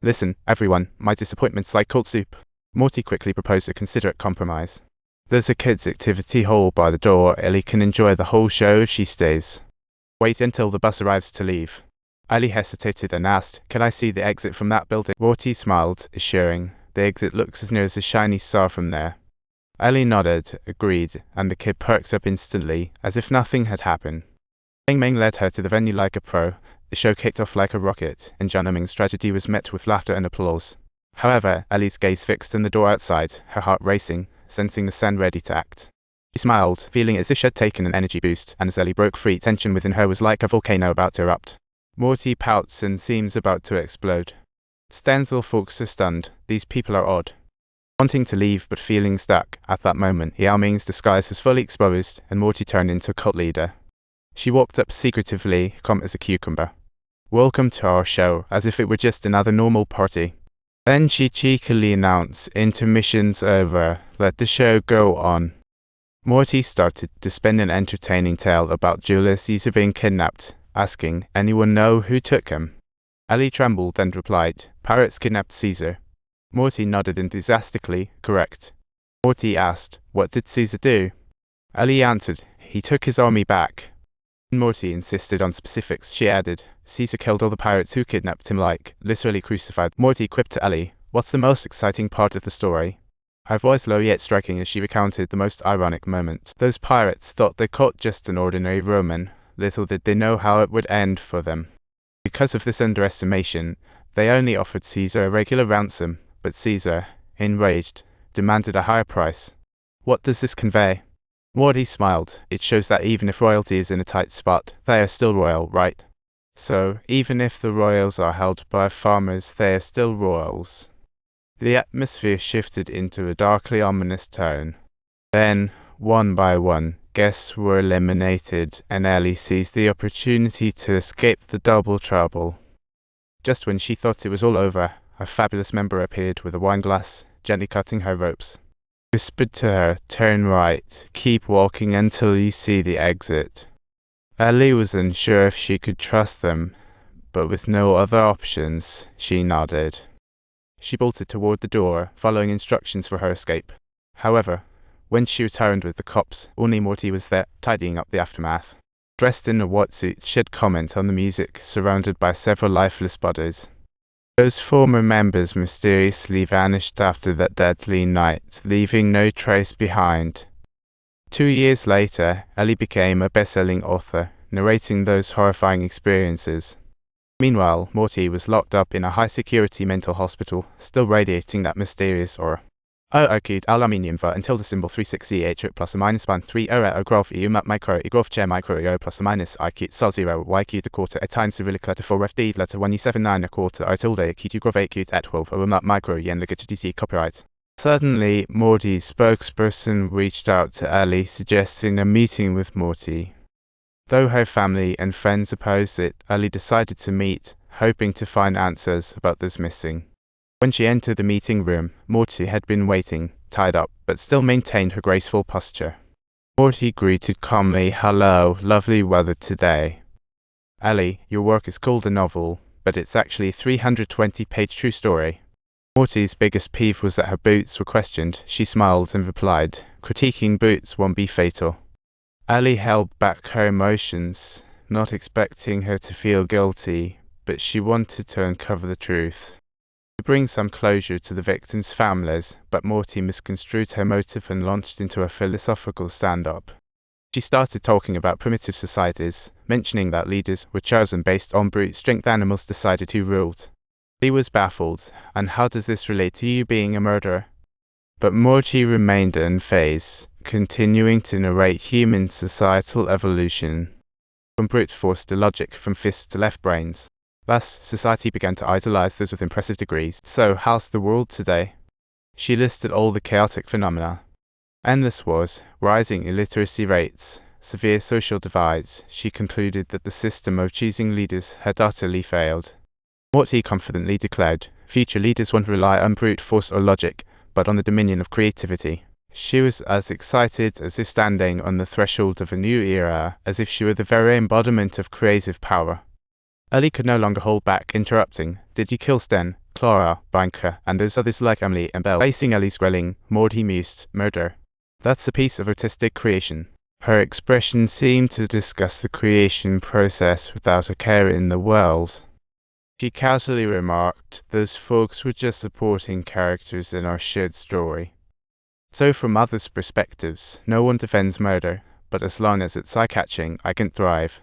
Listen, everyone, my disappointment's like cold soup. Morty quickly proposed a considerate compromise. There's a kids' activity hall by the door. Ellie can enjoy the whole show if she stays. Wait until the bus arrives to leave. Ellie hesitated and asked, "Can I see the exit from that building?" Morty smiled, assuring, "The exit looks as near as a shiny star from there." Ellie nodded, agreed, and the kid perked up instantly, as if nothing had happened. Ming Ming led her to the venue like a pro. The show kicked off like a rocket, and John Ming's tragedy was met with laughter and applause. However, Ellie's gaze fixed on the door outside, her heart racing, sensing the sun ready to act. She smiled, feeling as if she had taken an energy boost, and as Ellie broke free, tension within her was like a volcano about to erupt. Morty pouts and seems about to explode. Stanzel folks are stunned. These people are odd. Wanting to leave but feeling stuck, at that moment, Yao Ming's disguise was fully exposed, and Morty turned into a cult leader. She walked up secretively, calm as a cucumber. "Welcome to our show," as if it were just another normal party. Then she cheekily announced, "Intermission's over. Let the show go on." Morty started to spin an entertaining tale about Julius Caesar being kidnapped, asking, "Anyone know who took him?" Ellie trembled and replied, "Pirates kidnapped Caesar." Morty nodded enthusiastically, "Correct." Morty asked, "What did Caesar do?" Ellie answered, "He took his army back." Morty insisted on specifics. She added, "Caesar killed all the pirates who kidnapped him, like, literally crucified." Morty quipped to Ellie, "What's the most exciting part of the story?" Her voice low yet striking as she recounted the most ironic moment. "Those pirates thought they caught just an ordinary Roman. Little did they know how it would end for them. Because of this underestimation, they only offered Caesar a regular ransom, but Caesar, enraged, demanded a higher price. What does this convey?" Morty smiled. "It shows that even if royalty is in a tight spot, they are still royal, right? So, even if the royals are held by farmers, they are still royals." The atmosphere shifted into a darkly ominous tone. Then, one by one, guests were eliminated, and Ellie seized the opportunity to escape the double trouble. Just when she thought it was all over, a fabulous member appeared with a wineglass, gently cutting her ropes. Whispered to her, "Turn right, keep walking until you see the exit." Ellie was unsure if she could trust them, but with no other options, she nodded. She bolted toward the door, following instructions for her escape. However, when she returned with the cops, only Morty was there, tidying up the aftermath. Dressed in a wetsuit, she'd comment on the music, surrounded by several lifeless bodies. Those former members mysteriously vanished after that deadly night, leaving no trace behind. 2 years later, Ellie became a best-selling author, narrating those horrifying experiences. Meanwhile, Morty was locked up in a high-security mental hospital, still radiating that mysterious aura. Arcade aluminium va until the symbol 36CH plus or minus 1 3 era graph EU map micro graph chair micro EO plus or minus IQ sol 0 YQ the quarter a times cyrillic letter 4 FD letter 1U79 a quarter I tilde QQ graph 8Q at 12 or map micro yen legitimacy copyright. Suddenly, Morty's spokesperson reached out to Ellie, suggesting a meeting with Morty. Though her family and friends opposed it, Ellie decided to meet, hoping to find answers about those missing. When she entered the meeting room, Morty had been waiting, tied up, but still maintained her graceful posture. Morty greeted calmly, "Hello, lovely weather today." "Ellie, your work is called a novel, but it's actually a 320-page true story." Morty's biggest peeve was that her boots were questioned. She smiled and replied, "Critiquing boots won't be fatal." Ellie held back her emotions, not expecting her to feel guilty, but she wanted to uncover the truth. To bring some closure to the victims' families, but Morty misconstrued her motive and launched into a philosophical stand-up. She started talking about primitive societies, mentioning that leaders were chosen based on brute strength. Animals decided who ruled. He was baffled, and how does this relate to you being a murderer? But Morty remained unfazed, continuing to narrate human societal evolution. From brute force to logic, from fists to left brains. Thus, society began to idolize those with impressive degrees. So, how's the world today? She listed all the chaotic phenomena. Endless wars, rising illiteracy rates, severe social divides. She concluded that the system of choosing leaders had utterly failed. Morty confidently declared, "Future leaders won't rely on brute force or logic, but on the dominion of creativity." She was as excited as if standing on the threshold of a new era, as if she were the very embodiment of creative power. Ellie could no longer hold back, interrupting. Did you kill Sten, Clara, Bianca, and those others like Emily and Belle? Facing Ellie's grilling, Maudie mused, murder. That's a piece of artistic creation. Her expression seemed to discuss the creation process without a care in the world. She casually remarked, those folks were just supporting characters in our shared story. So from others' perspectives, no one defends murder, but as long as it's eye-catching, I can thrive.